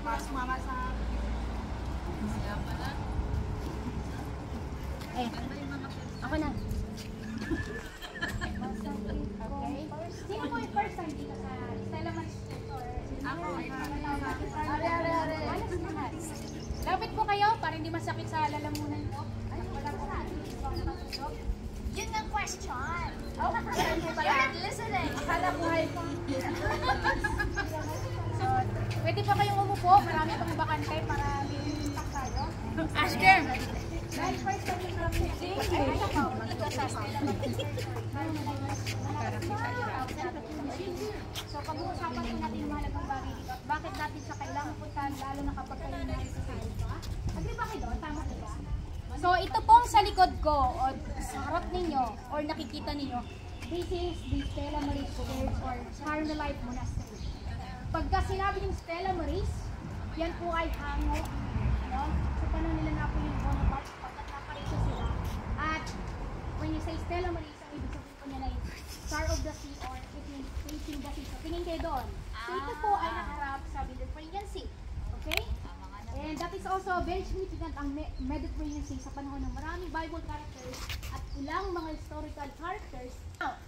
para sumama sa... Eh, ako na. Okay. Sino po yung first time dito sa Stella Maris or Ako. lapit po kayo para hindi masakit sa lalamunan ko. Ay, wala po na. Yun ang question. Oh, You're not listening. akala ko ay So, pwede pa kayong umupo. Marami pang bakante para may tayo. Ashker! Dahil first time yung practicing, ay ako, dito sa Stella Maris. So, pag-uusapan po natin yung mahalagang bagay dito at bakit natin siya kailangan puntahan lalo na kapag kayo na sa site. Agree ba kayo doon? Tama ba? So, ito pong sa likod ko o sa harap ninyo or nakikita ninyo, this is the Stella Maris Church or Carmelite Monastery. Pagka sinabi yung Stella Maris, yan po ay hango. No? So, paano nila na po yung Bonaparte pagkat naparito sila. At when you say Stella Maris, ang ibig sabihin po niya na yung Star of the Sea or it means facing the sea. So, tingin kayo doon. So, ito po ay nakaharap sa Mediterranean Sea. Okay? And that is also very significant ang Mediterranean Sea sa panahon ng maraming Bible characters at ilang mga historical characters. Now,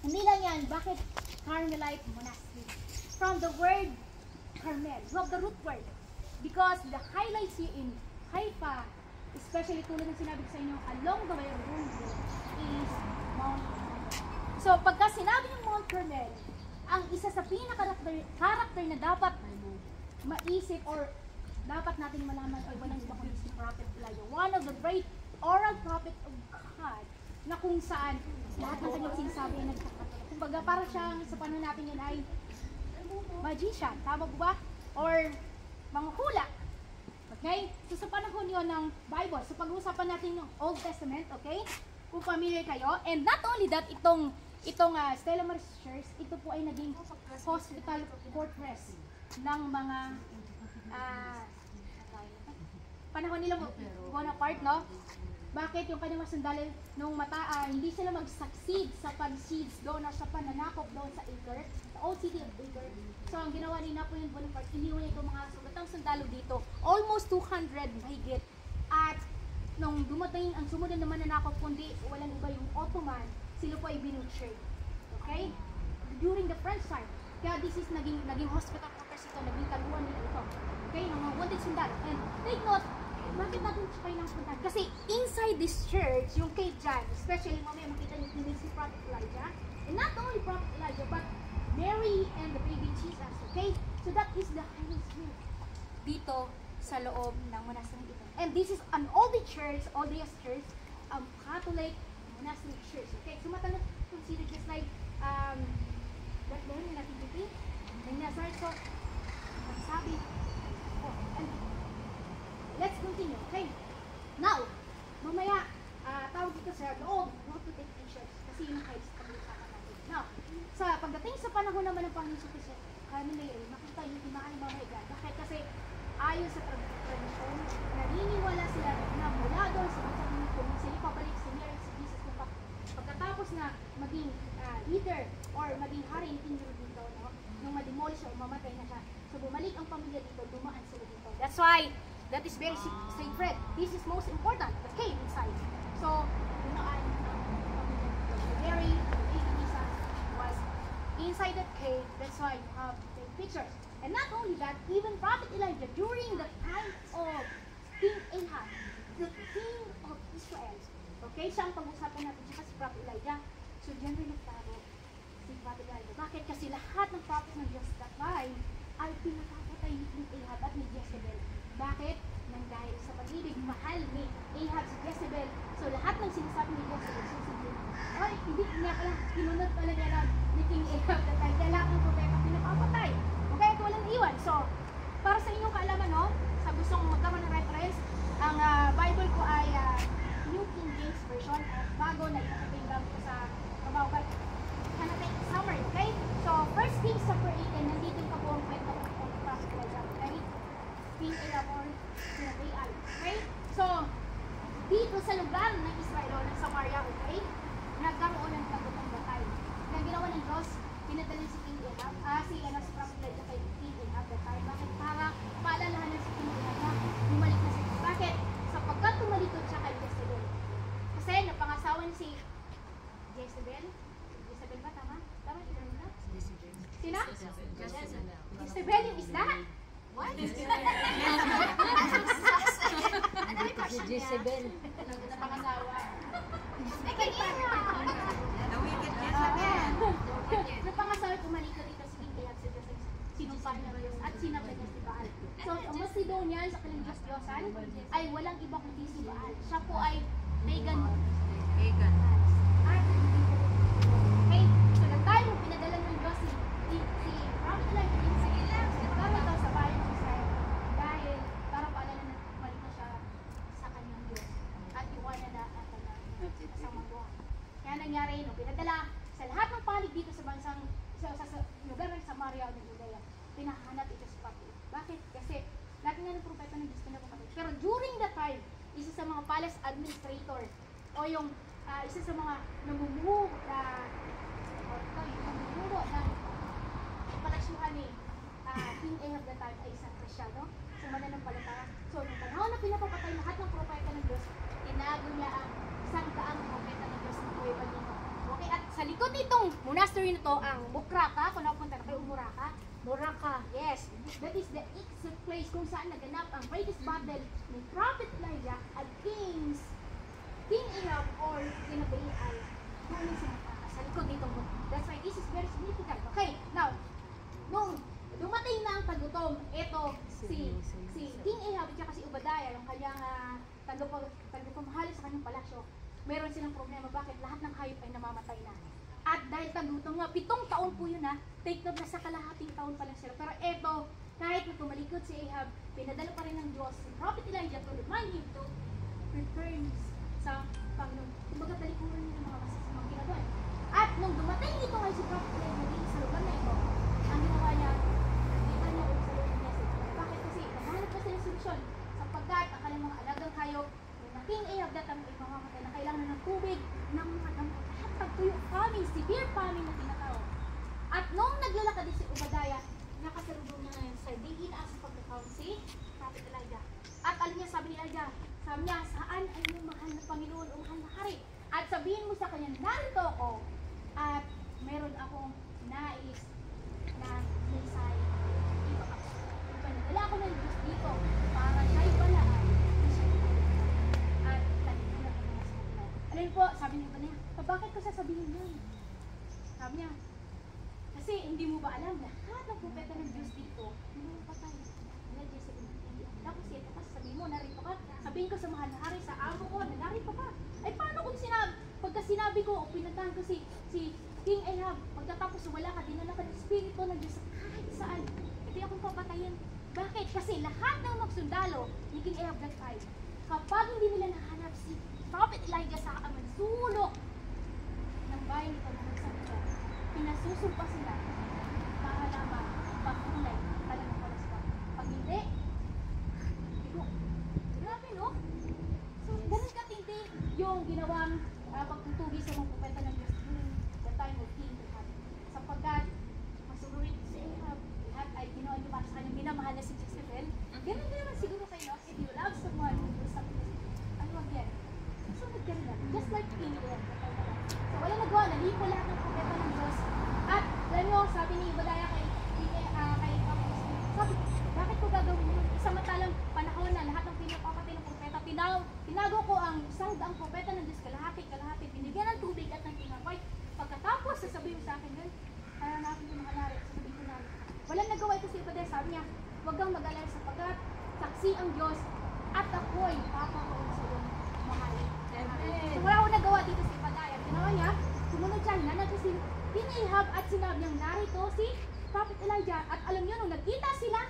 hindi lang yan. Bakit Carmelite Monastery? From the word Carmel, from the root word. Because the highlights here in Haifa, especially tulad ng sinabi ko sa inyo, along the way road is Mount Carmel. So, pagka sinabi ng Mount Carmel, ang isa sa pinaka-character na dapat maisip or dapat natin malaman ay walang iba kundi si Prophet Elijah. One of the great oral prophet of God na kung saan lahat ng kanyang sinasabi ay nagkakatulad. Kumbaga para siyang sa panahon natin yun ay magician. Tama po ba? Or manghula. Okay? So sa panahon yun ng Bible, so pag-uusapan natin yung Old Testament, okay? Kung familiar kayo. And not only that, itong Stella Maris Church, ito po ay naging hospital fortress ng mga panahon nila Bonaparte, no? Bakit yung kanyang sundalo nung hindi sila mag-succeed sa pag-siege doon o sa pananakop doon sa Acre, sa old city of Acre. So ang ginawa ni Napoleon Bonaparte, iniwan niya itong mga sugatang sundalo dito, almost 200 mahigit. At nung dumating ang sumunod naman nanakop, kundi walang iba yung Ottoman, sila po ay binutray. Okay? During the French time. Kaya this is naging hospital fortress ito, naging taluan nila ito. Okay? Ng mga wounded sundalo. And take note, bakit natin siya kailangang puntahan? Kasi inside this church, yung kay John, especially mamaya makita niyo si Prophet Elijah, and not only Prophet Elijah, but Mary and the baby Jesus. Okay? So that is the highest view dito sa loob ng monastery ito. And this is an oldie church, oldest church, Catholic monastery church. Okay? So matanong consider just like that there yung nativity, yung nasa so, sabi, and let's continue, okay? Now, mamaya, tawag dito sa loob, not to take pictures, kasi yun ang kahit sa pag-usapan natin. Now, pagdating sa panahon naman ng Panginoon Kristo, kanila yun, makita yung timaan ng mamaya. Bakit? Kasi ayon sa tradisyon, naniniwala sila na mula doon sa bansang ng kung sila pabalik si Mary si Jesus kung pagkatapos na maging leader or maging hari ni King Herod dito, no? Nung ma-demolish o mamatay na siya. So bumalik ang pamilya dito, dumaan sila dito. That's why that is very sacred. This is most important, the cave inside. So, dumaan Mary, baby Jesus was inside that cave. That's why you have to take pictures. And not only that, even Prophet Elijah, during the time of King Ahab, the king of Israel, okay, siya ang pag-usapan natin siya si Prophet Elijah. So, diyan rin nagtago si Prophet Elijah. Bakit? Kasi lahat ng prophet ng Diyos that time ay pinakapatay ni King Ahab at ni Jezebel. Bakit? Nang dahil sa pag-ibig, mahal ni Ahab si Jezebel. So, lahat ng sinasabi ni Jezebel, susundin. Ay, hindi niya pala, kinunod pala niya ni King Ahab that time. Kaya lahat ng propeta pinapapatay. Okay, at walang iwan. So, para sa inyong kaalaman, no, sa gustong magkaroon ng reference, ang Bible ko ay New King James Version at bago na ipapatay gamit ko sa kabaw. But, natin summary, okay? So, 1 Kings chapter 8, and nandito yung kabuang kwento ng Prophet Elijah, okay? King Ahab or King Ahab, okay? So, dito sa lugar ng Israel o ng Samaria, okay? Nagkaroon ng tagutang batay. Nang ginawa ng Diyos, pinadala si King Ahab, si Prophet Elijah kay King Ahab that time. Bakit? Para Jezebel yung isda? What? Si Jezebel. Napangasawa. Napangasawa pumalikot dito si King Ahab sa Diyos ay sinumpa niya ang Diyos at sinabay niya si Baal. So, ang Macedonian sa kanilang Diyos-Diyosan ay walang iba kundi si Baal. Siya po ay pagan. Pagan. At, okay, so nang tayo pinadala ng Diyos si Prophet Elijah nagkama daw sa bayan ng Israel dahil para paalala na balik na siya sa kanyang Diyos at iwanan na ang kanyang kasamang buhay. Kaya nangyari, no, pinadala sa lahat ng palig dito sa bansang sa lugar ng Samaria o ng Judea, pinahanap ito si Prophet. Bakit? Kasi lahat nga ng propeta ng Diyos pinapapatay. Pero during that time, isa sa mga palace administrator o yung isa sa mga namumuo ng palasyuhan ni King Ahab that time ay isang Kristyano, isang mananampalataya. So, nung panahon na pinapapatay lahat ng propeta ng Diyos, tinago niya ang isang daang propeta ng Diyos na Nueva Lima. Okay, at sa likod nitong monastery na to, ang Mukraka, kung napunta na kayo, Muraka, yes. That is the exact place kung saan naganap ang greatest battle ni Prophet Elijah at King Ahab or Sinabay doon sa likod nitong mundo. That's why this is very significant. Okay, now, nung dumating na ang tagutom, ito si King Ahab at si Obadiah, yung kanyang tagapamahala sa kanyang palasyo, meron silang problema. Bakit? Lahat ng hayop ay namamatay na. At dahil tagutom nga, 7 taon po yun take note na sa kalahating taon pa lang sila. Pero ito, kahit na tumalikod si Ahab, pinadala pa rin ng Diyos si Prophet Elijah to remind him to return sa Panginoon. Kumbaga talikuran niya ng mga masasamang ginagawa. At nung dumating ito ngayon si Prophet Elijah dito sa lugar na ito, ang ginawa niya, nakita niya ulit sa lugar niya. Bakit? Kasi naghanap pa sila solusyon sapagkat ang kanilang mga alagang hayop, na King Ahab datang ay mamamatay na kailangan ng tubig, ng mga gamot, lahat pagtuyo, famine, severe famine na tinatawag. At nung naglalakad din si Obadiah, nakasalubong niya ngayon sa diin sa pagkakawin si Prophet Elijah. At alam niya, sabi ni Elijah, sabi niya, saan ay yung mahal na Panginoon o mahal na hari? At sabihin mo sa kanya, narito ako at meron akong nais na misay. Ipanadala ako ng Diyos dito para siya'y balaan. At talikuran ang mga sumaglaw. Alam po, sabi niya ba niya, bakit ko sasabihin yun? Sabi niya, kasi hindi mo ba alam, lahat ng propeta ng Diyos dito, hindi mo patay. Tapos ito pa, sabihin mo, narito ka. Sabihin ko sa mahal na hari, sa amo ko, na narito ka. Ay paano kung pagka sinabi ko, o pinuntahan ko si King Ahab, pagkatapos wala ka, dinala ka ng Espiritu ng Diyos kahit saan, hindi akong papatayin. Bakit? Kasi lahat ng magsundalo ni King Ahab that time, kapag hindi nila nahanap si Prophet Elijah sa sulok ng bayan nito na nagsakita, pinasusumpa sila para naman pagkulay talagang palaspa. Pag hindi, grabe no? So, ganun katindi yung ginawang pagtutugi sa mga propeta ng Diyos during the time of King Ahab. Sapagkat, masunurin si Ahab, lahat ay ginawa niyo para sa kanyang minamahal na si Jezebel. Ganun din naman siguro kayo, if you love someone, you do something, ano again? Sunod ka rin natin, just like King Ahab. So, walang nagawa, nalipo lahat ng propeta ng Diyos. At, alam nyo, sabi ni Obadiah kay sabi, bakit ko gagawin yun? Samantalang panahon na lahat ng pinapapatay ng propeta, tinago ko ang isang daang propeta ng Diyos, kalahati, binigyan ng tubig at ng tinapay. Pagkatapos, sasabihin sa akin din, hanapin ko ng hanari, sasabihin ko namin. Walang nagawa ito si Obadiah, sabi niya, huwag kang mag-alala sapagkat saksi ang Diyos at ako'y papakoon sa iyong mahal. So wala akong nagawa dito si Obadiah. Ginawa niya, sumunod siya, hinanap si King Ahab at sinabi niyang narito si Prophet Elijah. At alam niyo, nung nagkita sila,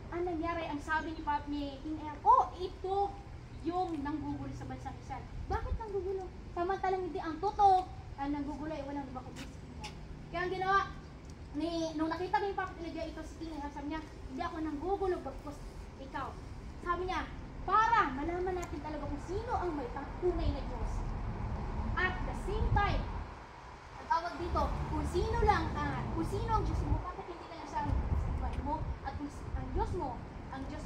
ang nangyari, ang sabi ni King Ahab, ito yung nanggugulo sa bansang Israel. Bakit nanggugulo? Samantalang hindi ang totoo, ang nanggugulo ay walang iba kundi si King Ahab. Kaya ang ginawa, nung nakita ni Prophet Elijah ito si King Ahab, sabi niya, hindi ako nanggugulo, bagkus ikaw. Sabi niya, para malaman natin talaga kung sino ang may tunay na Diyos. At the same time, ang tawag dito, kung sino ang Diyos mo, bakit hindi na lang siya ang sambahin mo? At kung ang Diyos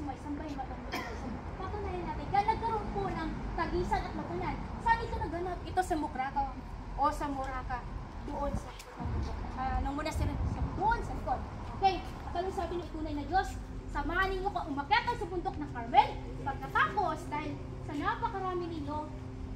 mo ay sambahin mo at ang Diyos mo. Patunayan natin, kaya nagkaroon po ng tagisan at labanan. Saan ito naganap? Ito sa Mukraka o sa Muraka, doon sa ng monastery, doon sa likod. Okay, at alam sa may tunay na Diyos. Samahan ninyo ko umakyat kayo sa bundok ng Carmel. Pagkatapos, dahil sa napakarami ninyo,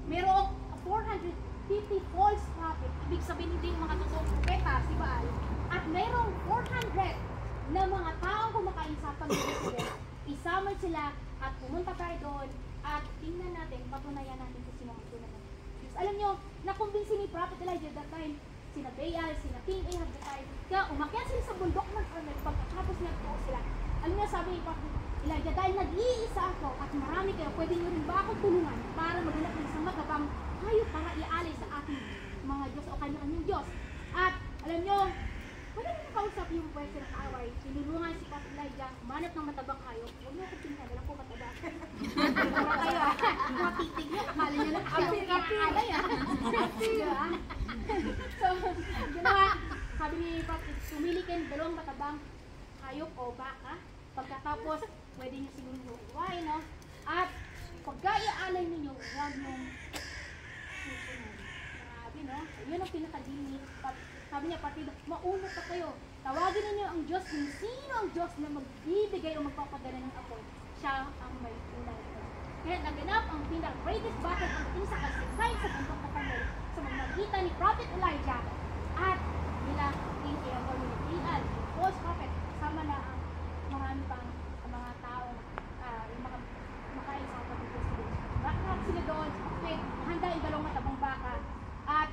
merong 450 false prophet. Ibig sabihin hindi yung mga totoong propeta, si Baal. At merong 400 na mga taong kumakain sa pag-Israel. Isama sila at pumunta tayo doon at tingnan natin, patunayan natin kung sino ang tunay na Diyos. Alam nyo, nakumbinsi ni Prophet Elijah that time, sina Baal, sina King Ahab that time. Kaya umakyat sila sa bundok ng Carmel, pagkatapos nagtuo sila. Alam niyo, sabi ni Prophet Elijah, dahil nag-iisa ako at marami kayo, pwede nyo rin ba ako tulungan para maghanap ng isang magabang hayop para ialay sa ating mga Diyos o kanya-kanyang Diyos. At alam nyo, wala na nakausap yung pwede na kaaway. Tinulungan si Prophet Elijah, manap ng matabang hayop. Huwag niyo ako tingnan, wala po mataba. Para kayo, matitig nyo, akala nyo lang ako yung iaalay. Diba? So, ginawa, sabi ni Prophet, sumili kayo ng dalawang matabang hayop o baka. Pagkatapos, pwede nyo siguro iwain, no? At pagka iaalay ninyo, huwag nyong susunod. Grabe, no? Yun ang pinakadini. Sabi niya, partido, mauna pa kayo. Tawagin ninyo ang Diyos kung sino ang Diyos na magbibigay o magpapadala ng apoy. Siya ang may tunay. Kaya naganap ang pinaka-greatest battle pagdating sa kasaysayan sa bundok ng Carmel sa magnagitan ni Prophet Elijah at nila King Ahab o nila Baal, false prophet, kasama na ang marami pang mga tao, yung mga makain sa pag-Israel. Bakit sila doon? Okay, handa yung dalawang matabang baka. At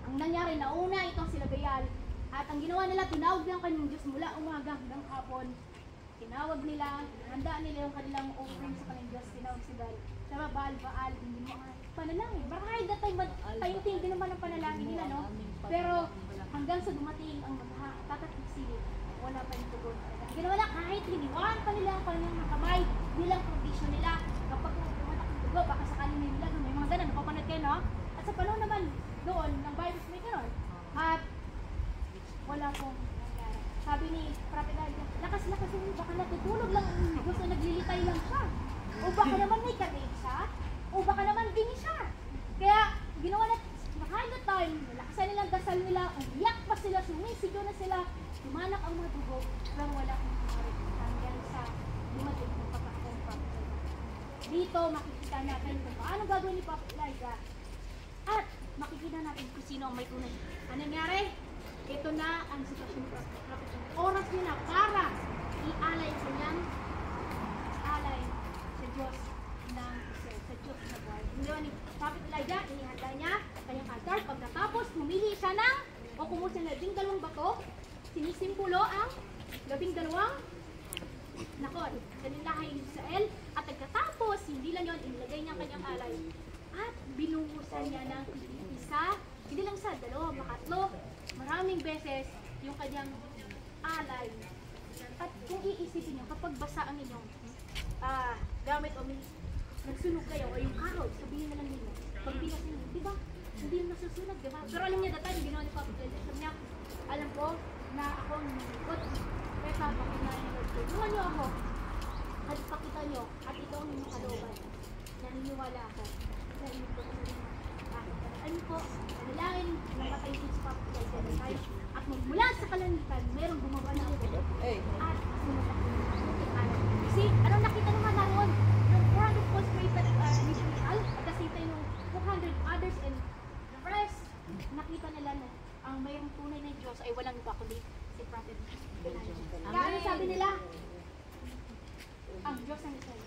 ang nangyari, nauna itong sila Baal. At ang ginawa nila, tinawag ng kanyang Diyos mula umaga hanggang hapon. Tinawag nila, handa nila yung kanilang offering sa kanyang Diyos. Tinawag si Baal. Sabi, Baal, hindi mo panalangin. Marahil that time, tayong naman ang panalangin nila, no? Pero hanggang sa dumating ang magtatatiksili, wala pa yung tugon. Ginawa na kahit hiniwaan pa nila ang kanilang kamay, nilang provision nila. Kapag pumatak ng tugo, baka sakaling nila, may mga ganun, napapanood kayo, no? At sa panahon naman doon, ng Bible may gano'n. At wala pong nangyari. Sabi ni Prophet Elijah, lakas-lakas mo, baka natutulog lang ang gusto, naglilitay lang siya. O baka naman may kabig siya, o baka naman bingi siya. Kaya ginawa na, behind the time, nalakasan nilang dasal nila, umiyak pa sila, sumisigaw na sila, tumanak ang mga dugo, pero wala akong nangyari. Hanggang sa dumating ng pagkakong Prophet Elijah. Dito makikita natin kung paano gagawin ni Prophet Elijah. At makikita natin kung sino ang may tunay. Ano nangyari? Ito na ang sitwasyon ni Prophet. Oras niya na para ialay sa niyang alay sa Diyos ng Israel, sa Diyos na buhay. Ngayon ni Prophet Elijah, inihanda niya kanyang altar. Pagkatapos, pumili siya ng o kumuha siya ng 12 bato, sinisimbolo ang 12 nakon sa nilahay ng Israel. At pagkatapos, hindi lang yun, inilagay niya ang kanyang alay. At binuhusan niya ng isa, hindi lang sa dalawa, makatlo, maraming beses yung kanyang alay. At kung iisipin niyo, kapag basa ang inyong gamit o nagsunog kayo o yung karot, sabihin na lang ninyo, pag bigas ninyo, di ba? Hindi yung nasusunog, di ba? Pero alam niya dati, ginawa ni Papa Elijah, sabi niya, alam ko na ako ang nangikot, kaya sabi ko na tulungan niyo ako, at pakita niyo, at ito ang inyong kalooban. Naniniwala ako. Dahil po, ano po, nalangin, namatay din si Papa Elijah, at magmula sa kalangitan, merong gumawa ng ito, at sumunod ako. Kasi, anong nakita naman naroon? Yung 400 false prophets Israel, at the same time, yung 200 others and the rest, nakita nila na ang mayroong tunay na Diyos ay walang iba kundi si Prophet Elijah. Kaya ano sabi nila? Ang Diyos ang Israel.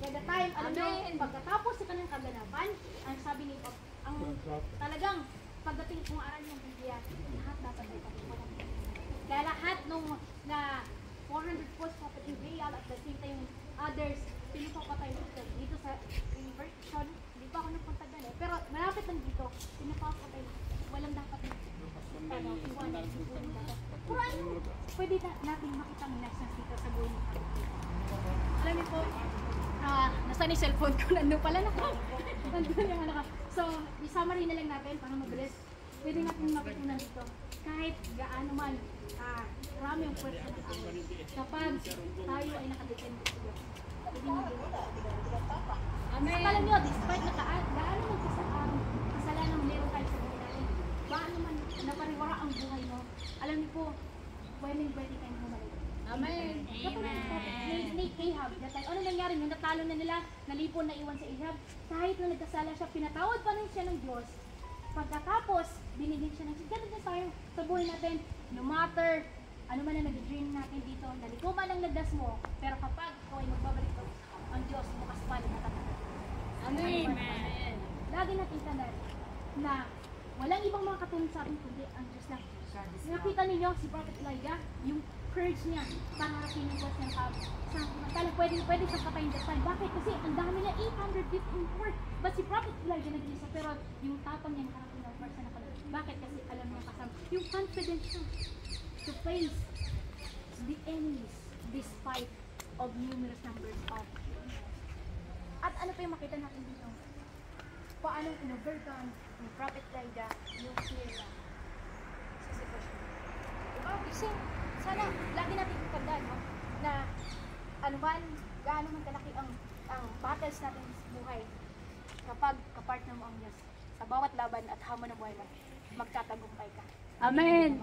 Kaya the time, alam nyo, pagkatapos sa kanyang kaganapan, ang sabi ni Pop, ang talagang pagdating kung aral yung Biblia, lahat dapat ay patutunan. Kaya lahat nung na 400 false prophet in Baal at the same time others, pinapapatay dito sa inversion. Hindi pa ako nagpunta doon eh. Pero malapit lang dito, pinapapatay. Walang dapat iwan. Pero ano, pwede natin makita ang lessons dito sa buhay nito. Alam niyo po, nasa ni cellphone ko, nandun pala na ko. Nandun yung ano ka. So, i-summary na lang natin para mabilis. Pwede natin makitunan dito. Kahit gaano man, marami yung pwede ng awal. Kapag tayo ay nakadepend sa Diyos. Pwede nyo din. Amen. Akala nyo, despite gaano man kasalanan meron tayo sa buhay natin, gaano man napariwara ang buhay mo, alam niyo po, pwede tayong humalik. Amen. Ni Ahab, that time, ano nangyari nung natalo na nila, nalipon na iwan sa Ahab, kahit na nagkasala siya, pinatawad pa rin siya ng Diyos. Pagkatapos, binigyan siya ng ganun din tayo sa buhay natin, no matter ano man ang nag-dream natin dito, naliko man ang nagdas mo, pero kapag ikaw ay magbabalik ko, ang Diyos bukas pa rin matatagal. Amen. Lagi natin tandaan na walang ibang mga katulong sa atin kundi ang Diyos lang. Nakita ninyo si Prophet Elijah, yung courage niya para harapin yung Diyos niya samantalang pwede siyang patayin that time. Bakit? Kasi ang dami niya, 850 word. But si Prophet Elijah nag-isa, pero yung tapang niya nakarapin ng verse na nakalagay. Bakit? Kasi alam niya kasama. Yung confidence niya to face the enemies despite of numerous numbers of enemies. At ano pa yung makita natin dito? Paano in-overcome ni Prophet Elijah yung fear niya sa sitwasyon. Diba? Kasi sana lagi natin itandaan no? Na ano man, gaano man kalaki ang battles natin sa buhay kapag kapartner mo ang Diyos sa bawat laban at hamon ng buhay mo, magtatagumpay ka. Amen.